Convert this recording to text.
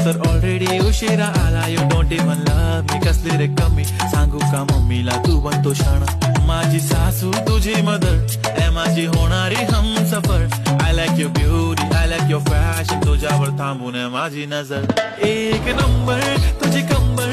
तर ऑलरेडी उशिरा आला. You don't even love me. कसली रे कमी सांगू का मम्मीला तू बनतो शाणा. माझी सासू तुझी मदर ए माझी होणारी Humsafar. I like your beauty I like your fashion. तुझ्यावर थांबून माझी नजर. एक नंबर तुझी कंबर